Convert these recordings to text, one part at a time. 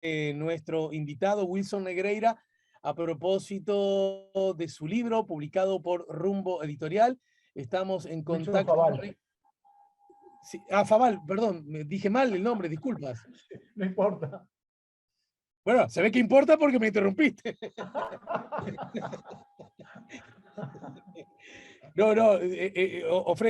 nuestro invitado Wilson Negreira a propósito de su libro publicado por Rumbo Editorial. Estamos en Wilson contacto Fabal. con... Sí, Fabal, perdón, me dije mal el nombre, disculpas. No importa. Bueno, se ve que importa porque me interrumpiste. No,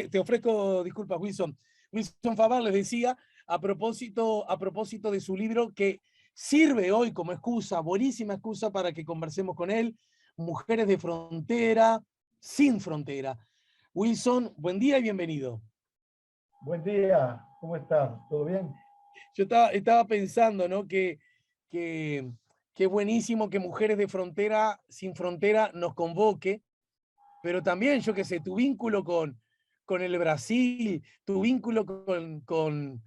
te ofrezco disculpas, Wilson. Wilson Fabal les decía, a propósito de su libro, que sirve hoy como excusa, buenísima excusa para que conversemos con él, Mujeres de Frontera, sin Frontera. Wilson, buen día y bienvenido. Buen día, ¿cómo estás? ¿Todo bien? Yo estaba pensando, ¿no? Que es buenísimo que Mujeres de Frontera, sin Frontera nos convoque, pero también, yo qué sé, tu vínculo con el Brasil, tu vínculo con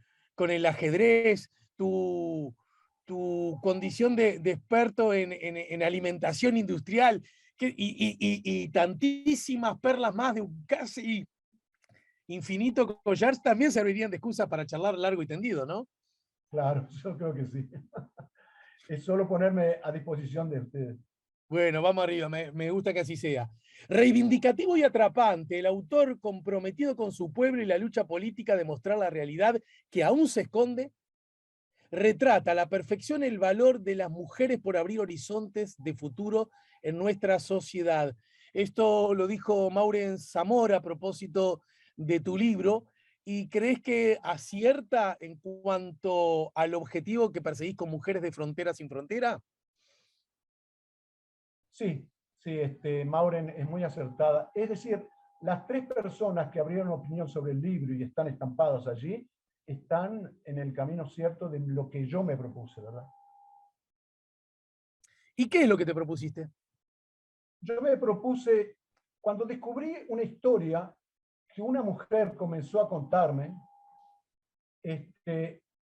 el ajedrez, tu condición de experto en alimentación industrial, y tantísimas perlas más de un casi infinito collar también servirían de excusa para charlar largo y tendido, ¿no? Claro, yo creo que sí. Es solo ponerme a disposición de ustedes. Bueno, vamos arriba, me gusta que así sea. Reivindicativo y atrapante, el autor comprometido con su pueblo y la lucha política de mostrar la realidad que aún se esconde, retrata a la perfección el valor de las mujeres por abrir horizontes de futuro en nuestra sociedad. Esto lo dijo Maureen Zamora a propósito de tu libro. ¿Y crees que acierta en cuanto al objetivo que perseguís con Mujeres de Frontera sin Frontera? Sí, sí, Maureen es muy acertada. Es decir, las tres personas que abrieron opinión sobre el libro y están estampados allí, están en el camino cierto de lo que yo me propuse, ¿verdad? ¿Y qué es lo que te propusiste? Yo me propuse, cuando descubrí una historia que una mujer comenzó a contarme,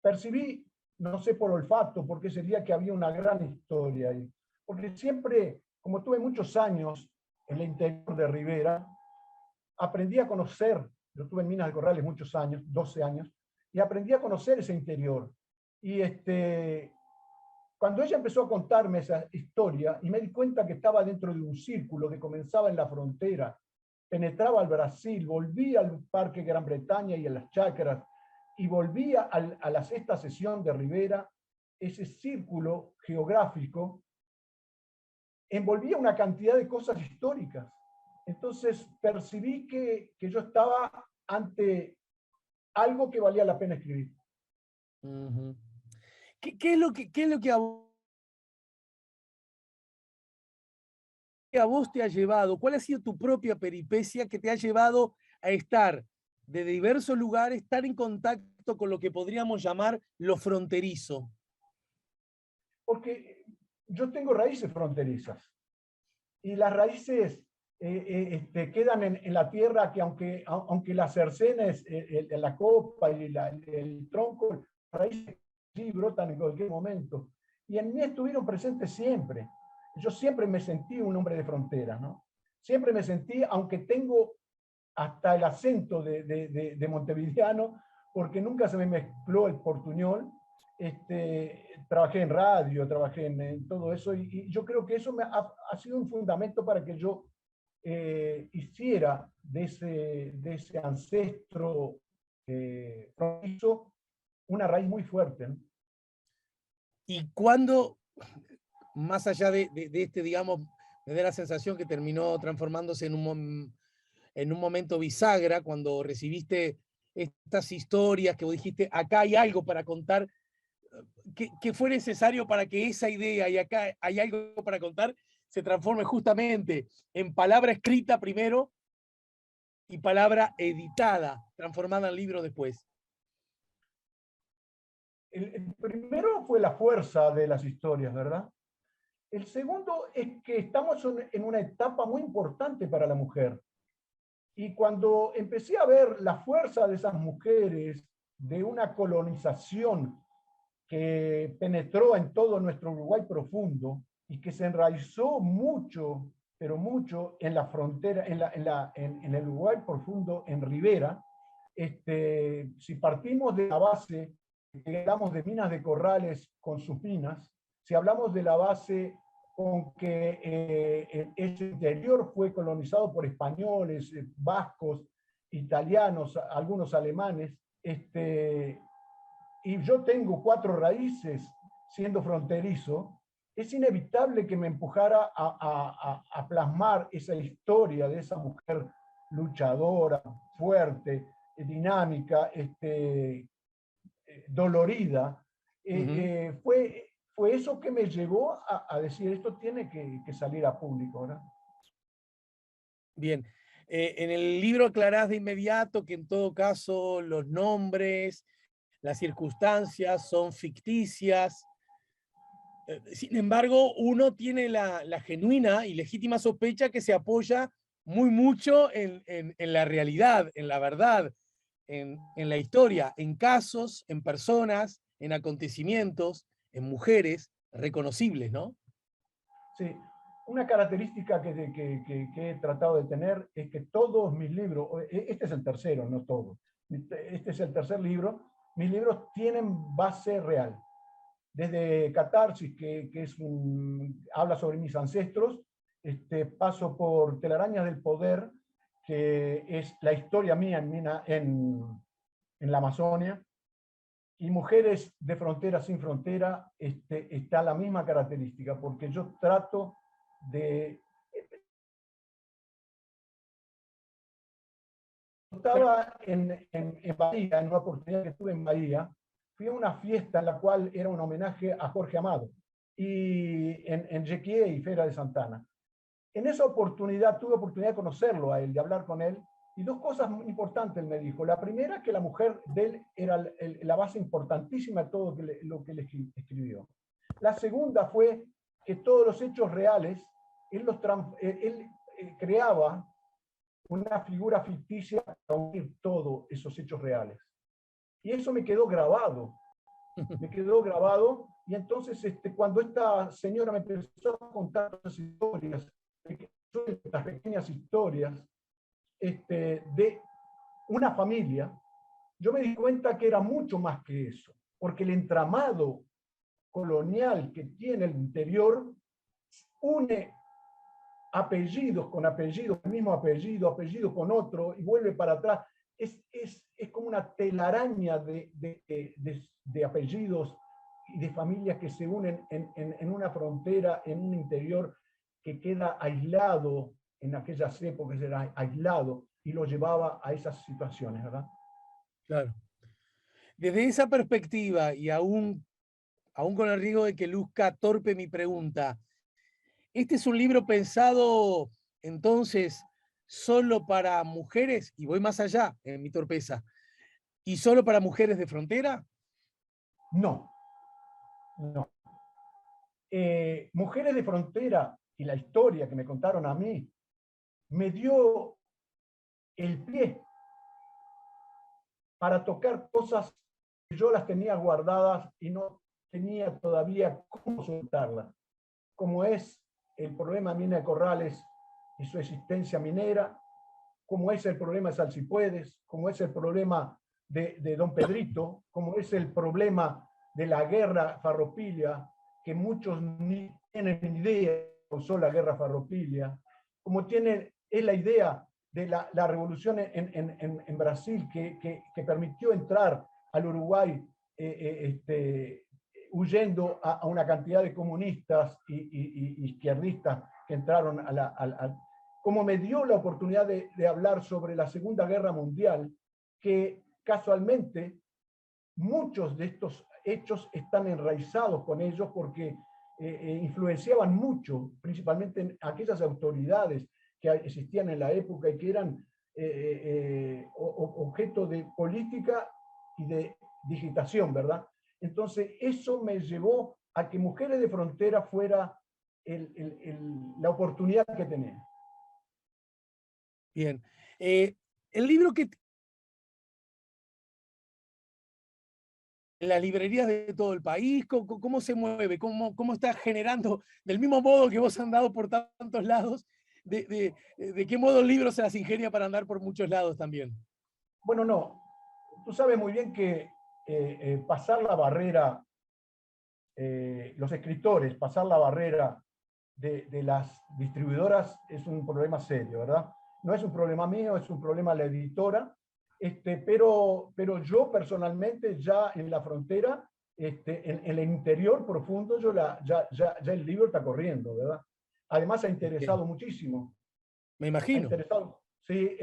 percibí, no sé por olfato, porque sería que había una gran historia ahí. Porque siempre, como tuve muchos años en el interior de Rivera, aprendí a conocer, yo estuve en Minas de Corrales muchos años, 12 años, y aprendí a conocer ese interior. Y cuando ella empezó a contarme esa historia, y me di cuenta que estaba dentro de un círculo que comenzaba en la frontera, penetraba al Brasil, volvía al Parque Gran Bretaña y a las chacras, y volvía a la sexta sesión de Rivera, ese círculo geográfico envolvía una cantidad de cosas históricas. Entonces percibí que yo estaba ante algo que valía la pena escribir. Uh-huh. ¿Qué es lo que a vos te ha llevado? ¿Cuál ha sido tu propia peripecia que te ha llevado a estar de diversos lugares, estar en contacto con lo que podríamos llamar lo fronterizo? Porque yo tengo raíces fronterizas y las raíces quedan en la tierra que aunque la cercena es la copa y el tronco, las raíces sí brotan en cualquier momento. Y en mí estuvieron presentes siempre. Yo siempre me sentí un hombre de frontera, ¿no? Siempre me sentí, aunque tengo hasta el acento de montevideano, porque nunca se me mezcló el portuñol. Trabajé en radio, trabajé en todo eso, y yo creo que eso ha sido un fundamento para que yo hiciera de ese ancestro fronterizo una raíz muy fuerte, ¿no? Y cuando, más allá de digamos, me da la sensación que terminó transformándose en un momento bisagra, cuando recibiste estas historias que vos dijiste, acá hay algo para contar, que fue necesario para que esa idea y acá hay algo para contar se transforme justamente en palabra escrita primero y palabra editada, transformada en libro después? El primero fue la fuerza de las historias, ¿verdad? El segundo es que estamos en una etapa muy importante para la mujer. Y cuando empecé a ver la fuerza de esas mujeres, de una colonización que penetró en todo nuestro Uruguay profundo y que se enraizó mucho, pero mucho en la frontera, en el Uruguay profundo, en Rivera, si partimos de la base que hablamos de minas de Corrales con sus minas, si hablamos de la base con que ese interior fue colonizado por españoles, vascos, italianos, algunos alemanes, y yo tengo 4 raíces siendo fronterizo, es inevitable que me empujara a plasmar esa historia de esa mujer luchadora, fuerte, dinámica, dolorida. Fue eso que me llevó a decir, esto tiene que salir a público, ¿verdad? Bien. En el libro aclarás de inmediato que en todo caso los nombres, las circunstancias son ficticias. Sin embargo, uno tiene la genuina y legítima sospecha que se apoya muy mucho en la realidad, en la verdad, en la historia, en casos, en personas, en acontecimientos, en mujeres reconocibles, ¿no? Sí, una característica que he tratado de tener es que todos mis libros, este es el tercero, no todos, este es el tercer libro, mis libros tienen base real. Desde Catarsis, que habla sobre mis ancestros, paso por Telarañas del Poder, que es la historia mía en la Amazonia, y Mujeres de Frontera sin Frontera, está la misma característica, porque yo trato de... Estaba en Bahía, en una oportunidad que tuve en Bahía, fui a una fiesta en la cual era un homenaje a Jorge Amado, y en Jequié y Feria de Santana. En esa oportunidad tuve oportunidad de conocerlo a él, de hablar con él, y 2 cosas muy importantes él me dijo. La primera, que la mujer de él era la base importantísima de todo lo que él escribió. La segunda fue que todos los hechos reales, él creaba una figura ficticia para unir todos esos hechos reales. Y eso me quedó grabado. Me quedó grabado, y entonces cuando esta señora me empezó a contar las historias, estas pequeñas historias de una familia, yo me di cuenta que era mucho más que eso, porque el entramado colonial que tiene el interior une apellidos con apellidos, el mismo apellido, apellido con otro, y vuelve para atrás. Es como una telaraña de apellidos y de familias que se unen en una frontera, en un interior que queda aislado, en aquellas épocas era aislado, y lo llevaba a esas situaciones, ¿verdad? Claro. Desde esa perspectiva, y aún con el riesgo de que luzca torpe mi pregunta, ¿este es un libro pensado entonces solo para mujeres? Y voy más allá en mi torpeza. ¿Y solo para mujeres de frontera? No, no. Mujeres de Frontera y la historia que me contaron a mí me dio el pie para tocar cosas que yo las tenía guardadas y no tenía todavía cómo soltarlas, como es el problema de Mina de Corrales y su existencia minera, como es el problema de Salsipuedes, como es el problema de Don Pedrito, como es el problema de la guerra farropilia, que muchos ni tienen ni idea de causó la guerra farropilia, como es la idea de la revolución en Brasil que permitió entrar al Uruguay huyendo a una cantidad de comunistas y izquierdistas que entraron como me dio la oportunidad de hablar sobre la Segunda Guerra Mundial, que casualmente muchos de estos hechos están enraizados con ellos porque influenciaban mucho, principalmente en aquellas autoridades que existían en la época y que eran objeto de política y de digitación, ¿verdad? Entonces, eso me llevó a que Mujeres de Frontera fuera la oportunidad que tenía. Bien. El libro que en las librerías de todo el país, ¿cómo se mueve? ¿Cómo está generando, del mismo modo que vos andado por tantos lados, de qué modo el libro se las ingenia para andar por muchos lados también? Bueno, no. Tú sabes muy bien que pasar la barrera, los escritores, pasar la barrera de las distribuidoras es un problema serio, ¿verdad? No es un problema mío, es un problema de la editora, pero yo personalmente ya en la frontera, en el interior profundo, ya el libro está corriendo, ¿verdad? Además ha interesado muchísimo. Me Ha imagino. interesado. Sí,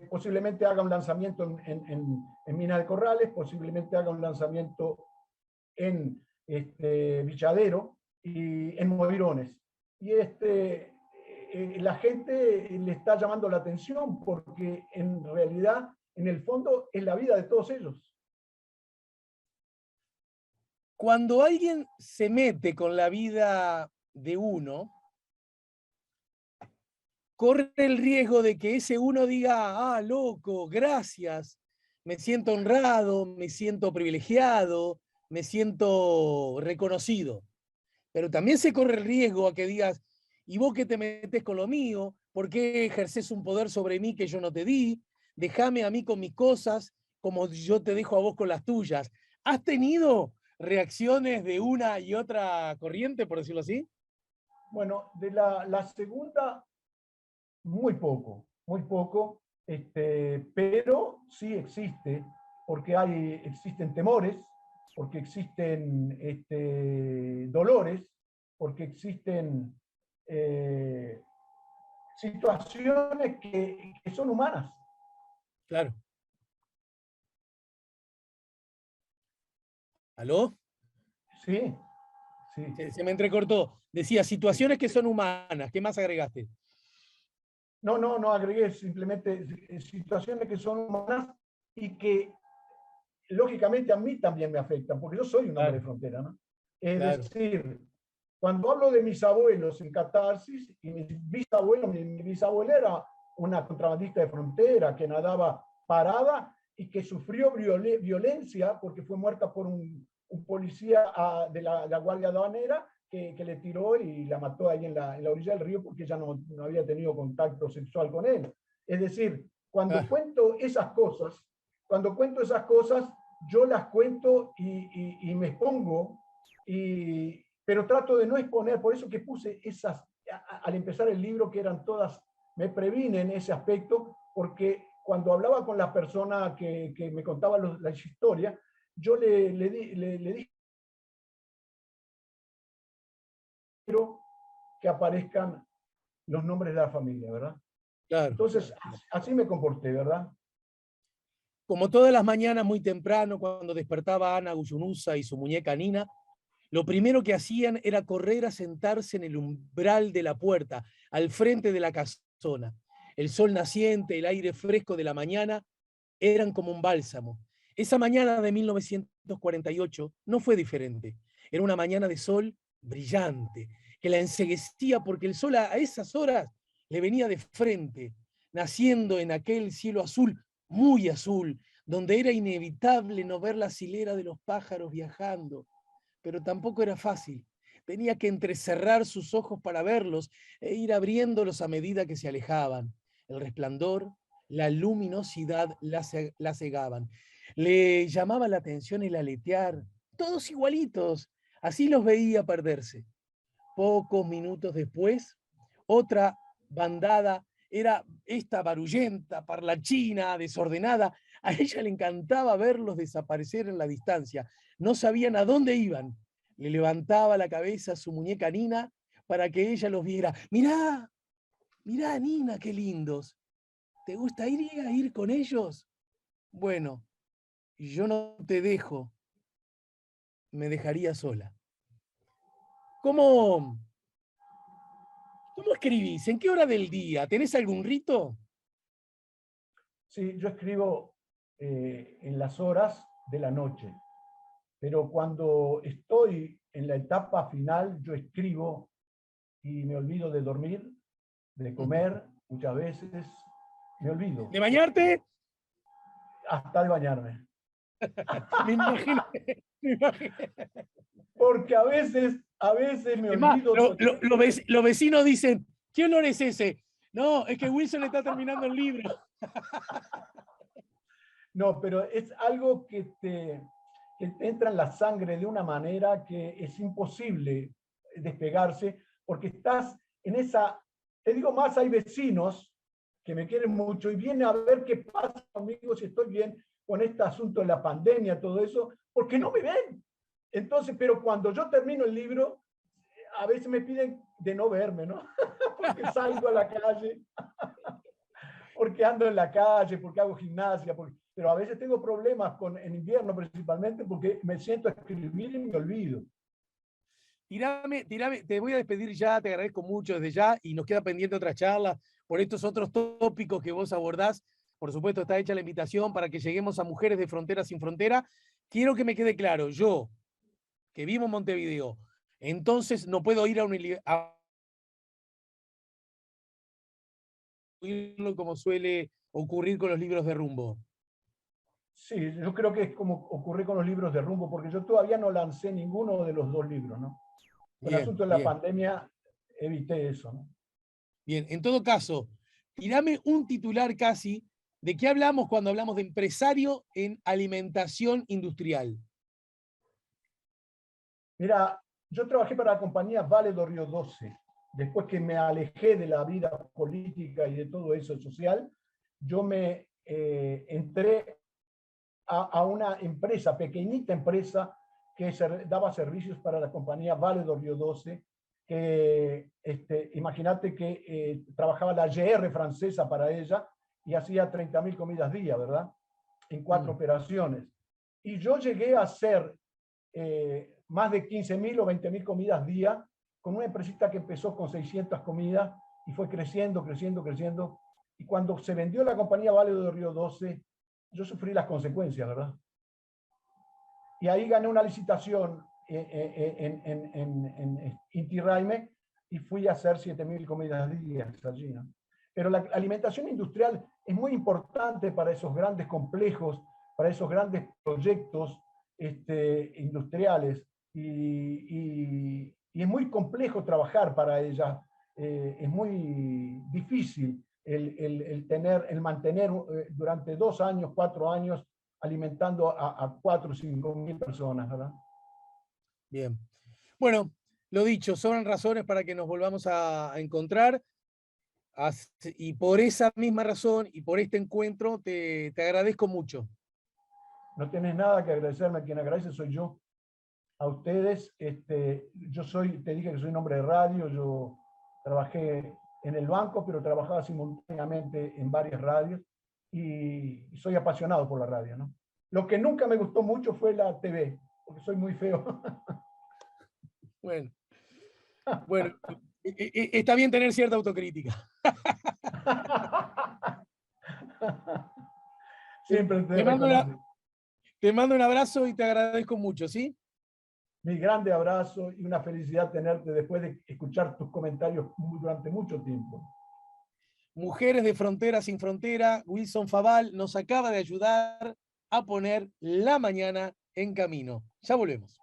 posiblemente haga un lanzamiento en Minas de Corrales, posiblemente haga un lanzamiento en Villadero y en Moirones. Y la gente le está llamando la atención porque en realidad, en el fondo, es la vida de todos ellos. Cuando alguien se mete con la vida de uno, corre el riesgo de que ese uno diga, ah, loco, gracias, me siento honrado, me siento privilegiado, me siento reconocido. Pero también se corre el riesgo a que digas, ¿y vos que te metes con lo mío? ¿Por qué ejerces un poder sobre mí que yo no te di? Déjame a mí con mis cosas como yo te dejo a vos con las tuyas. ¿Has tenido reacciones de una y otra corriente, por decirlo así? Bueno, de la segunda, muy poco, pero sí existe, porque existen temores, porque existen dolores, porque existen situaciones que son humanas. Claro. ¿Aló? Sí, sí. Se me entrecortó. Decía, situaciones que son humanas. ¿Qué más agregaste? No agregué, simplemente situaciones que son humanas y que lógicamente a mí también me afectan, porque yo soy un hombre de Claro, frontera, ¿no? Es claro. decir, cuando hablo de mis abuelos en Catarsis, y mi bisabuela era una contrabandista de frontera que nadaba parada y que sufrió violencia porque fue muerta por un policía de la Guardia Aduanera que le tiró y la mató ahí en la orilla del río porque ella no había tenido contacto sexual con él. Es decir, Claro. cuando cuento esas cosas, yo las cuento y me expongo, pero trato de no exponer, por eso que puse esas, al empezar el libro, que eran todas, me previnen ese aspecto, porque cuando hablaba con la persona que me contaba la historia, yo le dije que aparezcan los nombres de la familia, ¿verdad? Claro. Entonces, así me comporté, ¿verdad? Como todas las mañanas muy temprano, cuando despertaba Ana Guyunusa y su muñeca Nina, lo primero que hacían era correr a sentarse en el umbral de la puerta, al frente de la casona. El sol naciente, el aire fresco de la mañana eran como un bálsamo. Esa mañana de 1948 no fue diferente. Era una mañana de sol brillante, que la enceguecía porque el sol a esas horas le venía de frente, naciendo en aquel cielo azul, muy azul, donde era inevitable no ver la hilera de los pájaros viajando, pero tampoco era fácil. Tenía que entrecerrar sus ojos para verlos e ir abriéndolos a medida que se alejaban. El resplandor, la luminosidad la cegaban. Le llamaba la atención el aletear, todos igualitos. Así los veía perderse. Pocos minutos después, otra bandada era esta barullenta, parlanchina, desordenada. A ella le encantaba verlos desaparecer en la distancia. No sabían a dónde iban. Le levantaba la cabeza a su muñeca Nina para que ella los viera. Mirá, mirá, Nina, qué lindos. ¿Te gustaría ir con ellos? Bueno, yo no te dejo. Me dejaría sola. ¿Cómo, ¿Cómo escribís? ¿En qué hora del día? ¿Tenés algún rito? Sí, yo escribo en las horas de la noche, pero cuando estoy en la etapa final, yo escribo y me olvido de dormir, de comer, muchas veces, me olvido, ¿De bañarte? hasta de bañarme. Me imagino. Me imagino. Porque a veces me Es más, olvido los vecinos dicen, ¿qué olor es ese? No, es que Wilson está terminando el libro. No, pero es algo que que te entra en la sangre de una manera que es imposible despegarse, porque estás en esa, te digo más, hay vecinos que me quieren mucho y vienen a ver qué pasa conmigo, si estoy bien con este asunto de la pandemia, todo eso, porque no me ven. Entonces, pero cuando yo termino el libro, a veces me piden de no verme, ¿no? Porque salgo a la calle, porque ando en la calle, porque hago gimnasia, pero a veces tengo problemas en invierno principalmente porque me siento a escribir y me olvido. Tirame, te voy a despedir ya, te agradezco mucho desde ya y nos queda pendiente otra charla por estos otros tópicos que vos abordás. Por supuesto, está hecha la invitación para que lleguemos a Mujeres de Frontera sin Frontera. Quiero que me quede claro, yo, que vivo en Montevideo, entonces no puedo ir a como suele ocurrir con los libros de Rumbo. Sí, yo creo que es como ocurre con los libros de Rumbo, porque yo todavía no lancé ninguno de los dos libros, ¿no? Con el Bien, asunto de la bien, pandemia evité eso, ¿no? bien. En todo caso, tirame un titular casi de qué hablamos cuando hablamos de empresario en alimentación industrial. Mira, yo trabajé para la compañía Vale do Rio Doce. Después que me alejé de la vida política y de todo eso social, yo me entré a una empresa, pequeñita empresa, que daba servicios para la compañía Vale do Rio Doce, que imagínate que trabajaba la GR francesa para ella y hacía 30.000 comidas día, ¿verdad? En 4 operaciones. Y yo llegué a hacer más de 15.000 o 20.000 comidas día con una empresita que empezó con 600 comidas y fue creciendo, creciendo, creciendo. Y cuando se vendió la compañía Vale do Rio Doce, yo sufrí las consecuencias, ¿verdad? Y ahí gané una licitación en Inti Raymi y fui a hacer 7.000 comidas días allí, ¿no? Pero la alimentación industrial es muy importante para esos grandes complejos, para esos grandes proyectos industriales y es muy complejo trabajar para ella. Es muy difícil el mantener durante 2 años, 4 años alimentando a 4 o 5 mil personas, ¿verdad? Bien. Bueno, lo dicho, sobran razones para que nos volvamos a encontrar. Y por esa misma razón y por este encuentro te agradezco mucho. No tienes nada que agradecerme, quien agradece soy yo. A ustedes, yo te dije que soy un hombre de radio, yo trabajé en el banco, pero trabajaba simultáneamente en varias radios y soy apasionado por la radio, ¿no? Lo que nunca me gustó mucho fue la TV, porque soy muy feo. Bueno, bueno, está bien tener cierta autocrítica. Siempre te Te mando, reconoce. te mando un abrazo y te agradezco mucho, ¿sí? Mi grande abrazo y una felicidad tenerte después de escuchar tus comentarios durante mucho tiempo. Mujeres de Frontera sin Frontera, Wilson Fabal nos acaba de ayudar a poner la mañana en camino. Ya volvemos.